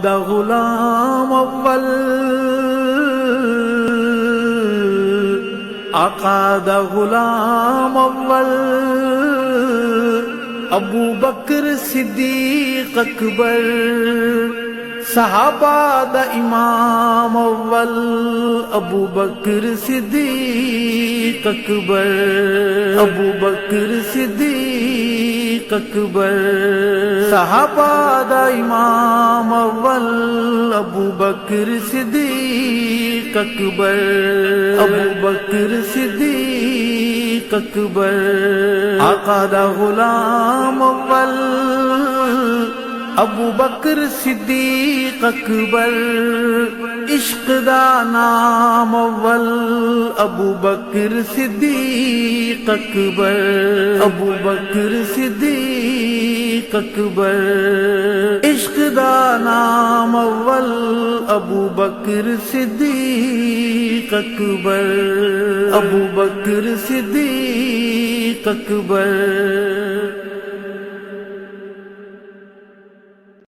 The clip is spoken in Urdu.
دا غلام اول، آقا دا غلام اول، ابو بکر صدیق اکبر، صحابہ دا امام اول، ابو بکر صدیق اکبر، ابو بکر صدیق اکبر، صحابہ دا امام اول، ابو بکر صدیق اکبر، ابو بکر صدیق اکبر، آقا دا غلام اول، ابو بکر صدیق اکبر، عشق دا نام اول، ابو بکر صدیق اکبر، ابو بکر صدیق اکبر، عشق دا نام اول، ابو بکر صدیق اکبر، ابو بکر صدیق اکبر۔